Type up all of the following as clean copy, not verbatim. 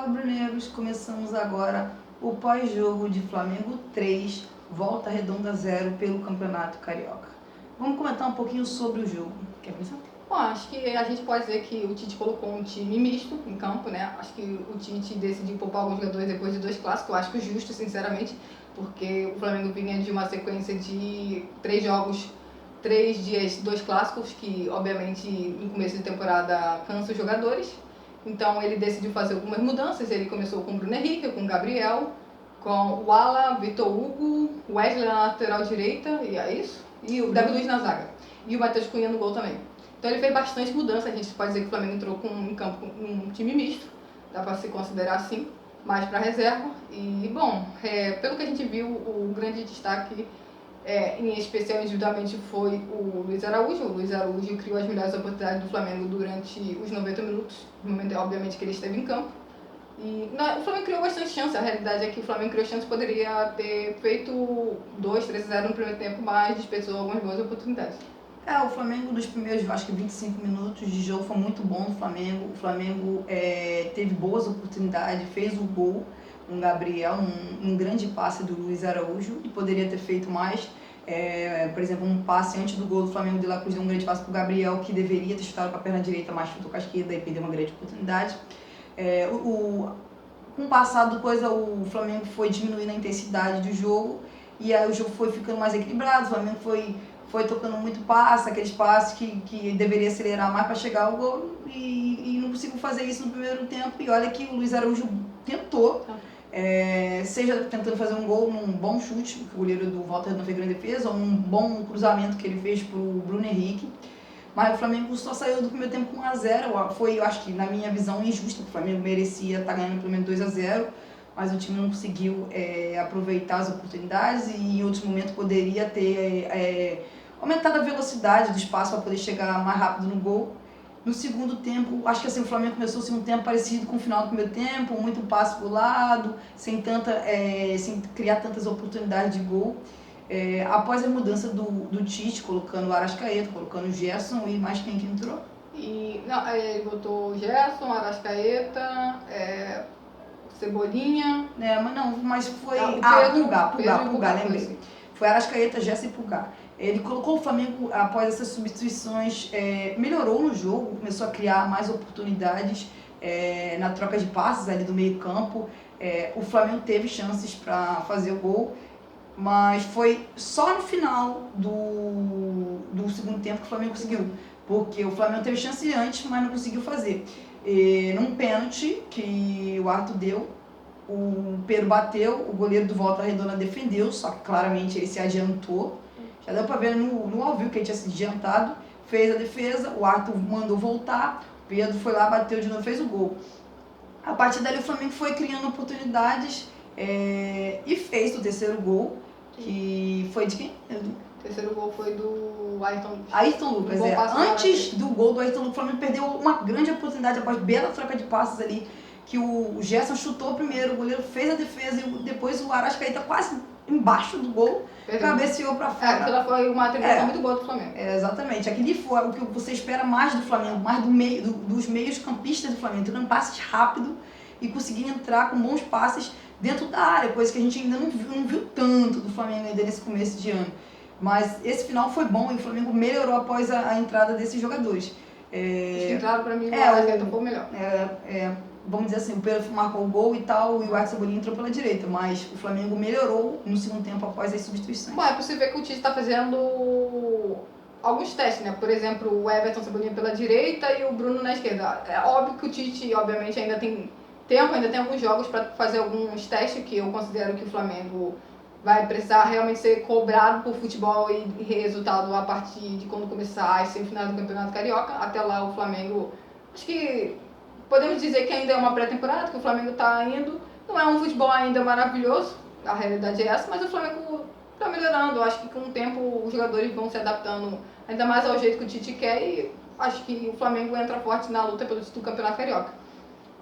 rubro-negros, começamos agora o pós-jogo de Flamengo 3, Volta Redonda 0 pelo Campeonato Carioca. Vamos comentar um pouquinho sobre o jogo. Quer começar? Bom, acho que a gente pode dizer que o Tite colocou um time misto em campo, né? Acho que o Tite decidiu poupar alguns jogadores depois de 2 clássicos, eu acho que justo, sinceramente, porque o Flamengo vinha de uma sequência de 3 jogos, 3 dias, 2 clássicos, que obviamente no começo de temporada cansa os jogadores. Então ele decidiu fazer algumas mudanças, ele começou com o Bruno Henrique, com o Gabriel, com o Ala, Vitor Hugo, Wesley na lateral direita, e é isso? E o David Luiz na zaga. E o Matheus Cunha no gol também. Então ele fez bastante mudança, a gente pode dizer que o Flamengo entrou em campo com um time misto, dá para se considerar assim, mais para reserva. E bom, pelo que a gente viu, o grande destaque, em especial individualmente, foi o Luiz Araújo. O Luiz Araújo criou as melhores oportunidades do Flamengo durante os 90 minutos, no momento obviamente que ele esteve em campo. E o Flamengo criou bastante chance, a realidade é que o Flamengo criou chance, poderia ter feito 2, 3-0 no primeiro tempo, mas desperdiçou algumas boas oportunidades. O Flamengo nos primeiros, acho que 25 minutos de jogo foi muito bom no Flamengo. O Flamengo teve boas oportunidades, fez o gol, um Gabriel, um grande passe do Luiz Araújo, e poderia ter feito mais. Por exemplo, um passe antes do gol do Flamengo, de La Cruz deu um grande passe para o Gabriel, que deveria ter chutado com a perna direita, mas chutou com a esquerda e perdeu uma grande oportunidade. Com o passar do coisa, o Flamengo foi diminuindo a intensidade do jogo, e aí o jogo foi ficando mais equilibrado. O Flamengo foi tocando muito passe, aqueles passes que deveria acelerar mais para chegar ao gol, e não conseguiu fazer isso no primeiro tempo. E olha que o Luiz Araújo tentou, seja tentando fazer um gol num bom chute, porque o goleiro do Volta Redonda fez grande defesa, ou um bom cruzamento que ele fez para o Bruno Henrique. Mas o Flamengo só saiu do primeiro tempo com 1-0. Foi, eu acho que, na minha visão, injusto. O Flamengo merecia estar ganhando pelo menos 2-0, mas o time não conseguiu aproveitar as oportunidades, e em outros momentos poderia ter aumentado a velocidade do espaço para poder chegar mais rápido no gol. No segundo tempo, acho que assim, o Flamengo começou o segundo tempo parecido com o final do primeiro tempo, muito passe para o lado, sem criar tantas oportunidades de gol. Após a mudança do Tite, colocando o Arrascaeta, colocando o Gerson, e mais quem que entrou? Ele botou o Gerson, Arrascaeta, Cebolinha. Mas foi. Pulgar, lembrei. Foi Arrascaeta, Gerson e Pulgar. Ele colocou o Flamengo, após essas substituições, melhorou no jogo, começou a criar mais oportunidades na troca de passes ali do meio campo. O Flamengo teve chances para fazer o gol, mas foi só no final do segundo tempo que o Flamengo conseguiu, porque o Flamengo teve chance antes, mas não conseguiu fazer. Num pênalti que o Arthur deu, o Pedro bateu, o goleiro do Volta Redonda defendeu, só que claramente ele se adiantou. Já deu para ver no ao vivo que ele tinha se adiantado, fez a defesa, o Arthur mandou voltar, o Pedro foi lá, bateu de novo, fez o gol. A partir dali o Flamengo foi criando oportunidades e fez o terceiro gol, que foi de quem? O terceiro gol foi do Ayrton Lucas. Antes do gol do Ayrton Lucas, o Flamengo perdeu uma grande oportunidade após bela troca de passes ali, que o Gerson chutou primeiro, o goleiro fez a defesa, e depois o Arrascaeta quase embaixo do gol, cabeceou para fora. Aquela foi uma atribuição muito boa do Flamengo. Exatamente. Aquele foi o que você espera mais do Flamengo, mais dos meios campistas do Flamengo, tendo passes rápido e conseguir entrar com bons passes dentro da área, coisa que a gente ainda não viu tanto do Flamengo ainda nesse começo de ano. Mas esse final foi bom e o Flamengo melhorou após a entrada desses jogadores. Entraram para mim, o Arrascaeta foi o melhor. Vamos dizer assim, o Pedro marcou o gol e tal, e o Arthur Cebolinha entrou pela direita, mas o Flamengo melhorou no segundo tempo após as substituições. Bom, é possível ver que o Tite está fazendo alguns testes, né? Por exemplo, o Everton Cebolinha pela direita e o Bruno na esquerda. É óbvio que o Tite, obviamente, ainda tem tempo, ainda tem alguns jogos para fazer alguns testes, que eu considero que o Flamengo vai precisar realmente ser cobrado por futebol e resultado a partir de quando começar as semifinais do Campeonato Carioca. Até lá o Flamengo, acho que podemos dizer que ainda é uma pré-temporada, que o Flamengo está indo. Não é um futebol ainda maravilhoso, a realidade é essa, mas o Flamengo está melhorando. Acho que com o tempo os jogadores vão se adaptando ainda mais ao jeito que o Tite quer, e acho que o Flamengo entra forte na luta pelo título do Campeonato Carioca.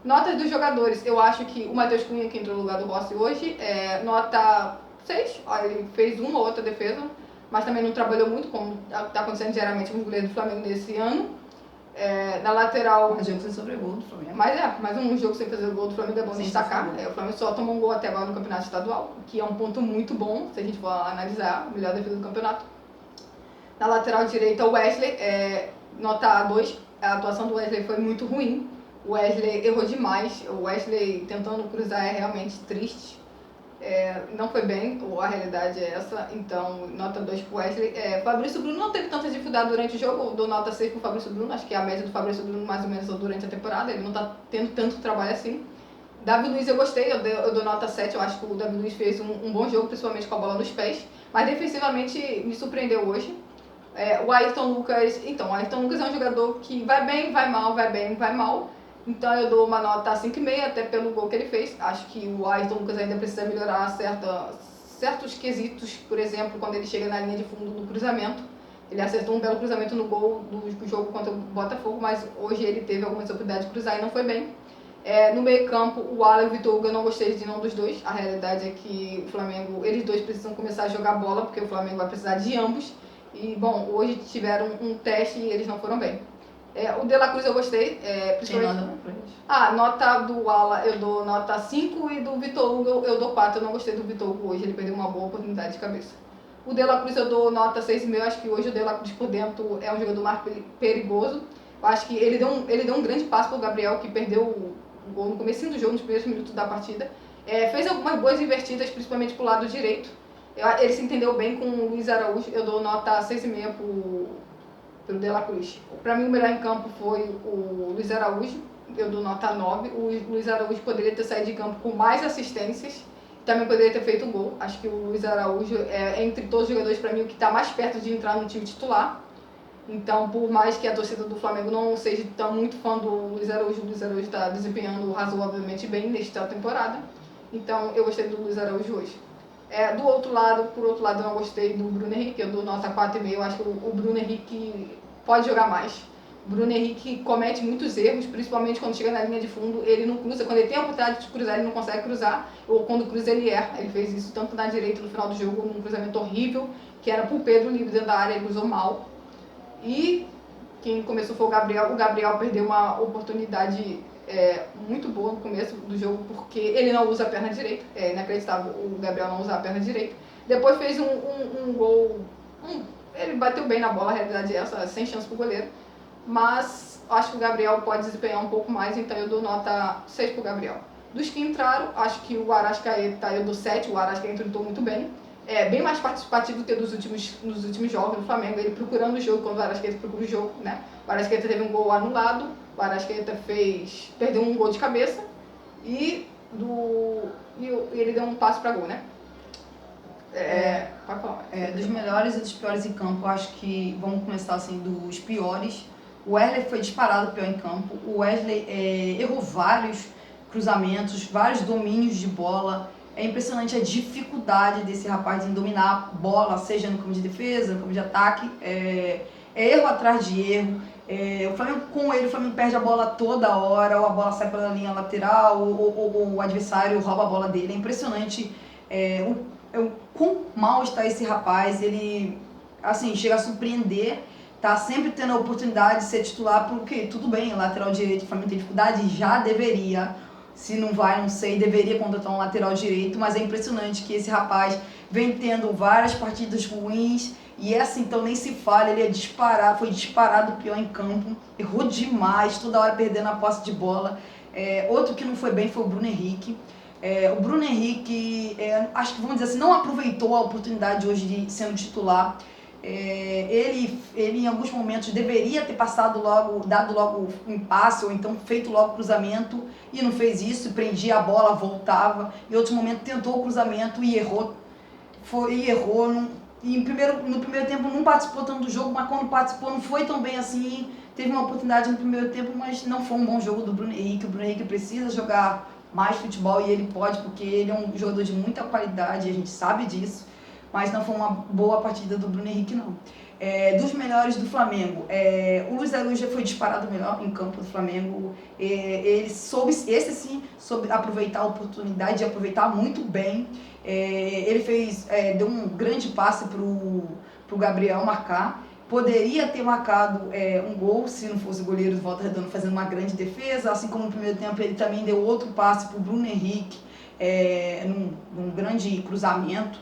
Notas dos jogadores, eu acho que o Matheus Cunha, que entrou no lugar do Rossi hoje, nota 6, ele fez uma ou outra defesa, mas também não trabalhou muito, como está acontecendo diariamente com os goleiros do Flamengo nesse ano. Na lateral... Mas jogo sem sofrer gol do Flamengo. Mais um jogo sem fazer gol do Flamengo é bom destacar. O Flamengo só tomou um gol até agora no campeonato estadual, que é um ponto muito bom, se a gente for analisar o melhor defesa do campeonato. Na lateral direita, o Wesley, nota 2. A atuação do Wesley foi muito ruim. O Wesley errou demais. O Wesley tentando cruzar é realmente triste. Não foi bem, a realidade é essa. Então, nota 2 pro Wesley. Fabrício Bruno não teve tanta dificuldade durante o jogo. Eu dou nota 6 pro Fabrício Bruno. Acho que é a média do Fabrício Bruno mais ou menos durante a temporada. Ele não tá tendo tanto trabalho assim. Davi Luiz eu gostei, eu dou nota 7. Eu acho que o Davi Luiz fez um bom jogo, principalmente com a bola nos pés. Mas defensivamente me surpreendeu hoje. O Ayrton Lucas... Então, o Ayrton Lucas é um jogador que vai bem, vai mal, vai bem, vai mal. Então eu dou uma nota 5,5, até pelo gol que ele fez. Acho que o Ayrton Lucas ainda precisa melhorar certos quesitos. Por exemplo, quando ele chega na linha de fundo do cruzamento. Ele acertou um belo cruzamento no gol do jogo contra o Botafogo, mas hoje ele teve alguma oportunidade de cruzar e não foi bem. No meio campo, o Alan e o Vitor Hugo, eu não gostei de nenhum dos dois. A realidade é que o Flamengo, eles dois precisam começar a jogar bola, porque o Flamengo vai precisar de ambos. E, bom, hoje tiveram um teste e eles não foram bem. O De La Cruz eu gostei, principalmente... Nota do Ala eu dou nota 5 e do Vitor Hugo eu dou 4. Eu não gostei do Vitor Hugo hoje, ele perdeu uma boa oportunidade de cabeça. O De La Cruz eu dou nota 6,5, acho que hoje o De La Cruz por dentro é um jogador mais perigoso. Eu acho que ele deu um grande passo para o Gabriel, que perdeu o gol no comecinho do jogo, nos primeiros minutos da partida. Fez algumas boas invertidas, principalmente pro lado direito. Ele se entendeu bem com o Luiz Araújo, eu dou nota 6,5 pelo De La Cruz. Para mim o melhor em campo foi o Luiz Araújo, eu dou nota 9. O Luiz Araújo poderia ter saído de campo com mais assistências, também poderia ter feito gol. Acho que o Luiz Araújo entre todos os jogadores, para mim, o que está mais perto de entrar no time titular. Então, por mais que a torcida do Flamengo não seja tão muito fã do Luiz Araújo, o Luiz Araújo está desempenhando razoavelmente bem nesta temporada. Então, eu gostei do Luiz Araújo hoje. Por outro lado, eu não gostei do Bruno Henrique, eu dou nota 4,5. Eu acho que o Bruno Henrique pode jogar mais. O Bruno Henrique comete muitos erros, principalmente quando chega na linha de fundo, ele não cruza. Quando ele tem a oportunidade de cruzar, ele não consegue cruzar. Ou quando cruza, ele erra. Ele fez isso tanto na direita no final do jogo, num cruzamento horrível, que era pro Pedro livre dentro da área, ele cruzou mal. E quem começou foi o Gabriel. O Gabriel perdeu uma oportunidade muito boa no começo do jogo, porque ele não usa a perna direita. É inacreditável, o Gabriel não usa a perna direita. Depois fez um gol, ele bateu bem na bola, a realidade é essa, sem chance pro goleiro. Mas acho que o Gabriel pode desempenhar um pouco mais, então eu dou nota 6 pro Gabriel. Dos que entraram, acho que o Arrascaeta eu dou 7, o Arrascaeta entrou muito bem. Bem mais participativo do que nos últimos jogos do Flamengo, ele procurando o jogo quando o Arrascaeta procura o jogo, né? O Arrascaeta teve um gol anulado, o Arrascaeta perdeu um gol de cabeça e ele deu um passe para gol, né? Pode falar. Dos melhores e dos piores em campo, acho que vamos começar assim dos piores. O Wesley foi disparado pior em campo. O Wesley errou vários cruzamentos, vários domínios de bola. É impressionante a dificuldade desse rapaz em dominar a bola, seja no campo de defesa, no campo de ataque. Erro atrás de erro. O Flamengo perde a bola toda hora, ou a bola sai pela linha lateral, ou o adversário rouba a bola dele. É impressionante o quão mal está esse rapaz. Ele assim, chega a surpreender. Tá sempre tendo a oportunidade de ser titular, porque tudo bem, lateral direito, o Flamengo tem dificuldade, já deveria. Se não vai, não sei, deveria contratar um lateral direito, mas é impressionante que esse rapaz vem tendo várias partidas ruins, e essa então nem se fala, ele foi disparado pior em campo, errou demais, toda hora perdendo a posse de bola. Outro que não foi bem foi o Bruno Henrique. O Bruno Henrique, acho que vamos dizer assim, não aproveitou a oportunidade hoje de sendo titular. Ele em alguns momentos deveria ter dado logo um passe, ou então feito logo o cruzamento, e não fez isso, prendia a bola, voltava. Em outros momentos tentou o cruzamento e errou. No primeiro tempo não participou tanto do jogo, mas quando participou não foi tão bem assim. Teve uma oportunidade no primeiro tempo, mas não foi um bom jogo do Bruno Henrique. O Bruno Henrique precisa jogar mais futebol, e ele pode, porque ele é um jogador de muita qualidade, a gente sabe disso. Mas não foi uma boa partida do Bruno Henrique, não. Dos melhores do Flamengo, o Luiz Araújo foi disparado melhor em campo do Flamengo. Ele soube aproveitar a oportunidade, aproveitar muito bem. Ele deu um grande passe pro Gabriel marcar. poderia ter marcado um gol se não fosse o goleiro do Volta Redonda fazendo uma grande defesa, assim como no primeiro tempo ele também deu outro passe para o Bruno Henrique, num grande cruzamento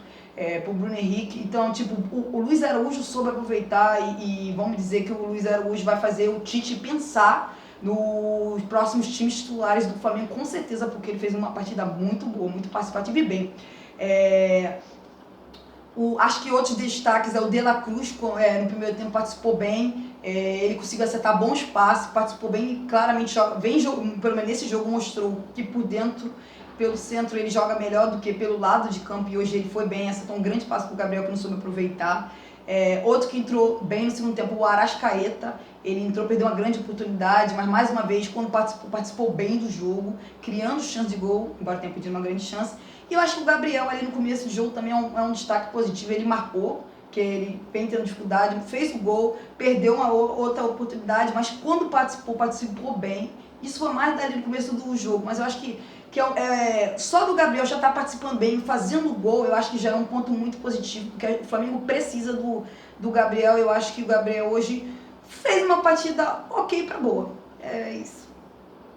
para o Bruno Henrique. Então, tipo, o Luiz Araújo soube aproveitar e vamos dizer que o Luiz Araújo vai fazer o Tite pensar nos próximos times titulares do Flamengo, com certeza, porque ele fez uma partida muito boa, muito participativa e bem. Acho que outros destaques é o De La Cruz, no primeiro tempo participou bem, ele conseguiu acertar bons passes, participou bem, claramente, pelo menos nesse jogo mostrou que por dentro, pelo centro, ele joga melhor do que pelo lado de campo, e hoje ele foi bem, acertou um grande passe para o Gabriel que não soube aproveitar. Outro que entrou bem no segundo tempo, o Arrascaeta, ele entrou, perdeu uma grande oportunidade, mas mais uma vez, quando participou bem do jogo, criando chance de gol, embora tenha pedido uma grande chance. E eu acho que o Gabriel ali no começo do jogo também é um destaque positivo, ele marcou, que ele vem tendo dificuldade, fez o gol, perdeu uma outra oportunidade, mas quando participou bem. Isso foi mais dali no começo do jogo, mas eu acho que só do Gabriel já estar participando bem, fazendo gol, eu acho que já é um ponto muito positivo, porque o Flamengo precisa do Gabriel. Eu acho que o Gabriel hoje fez uma partida ok para boa. É isso.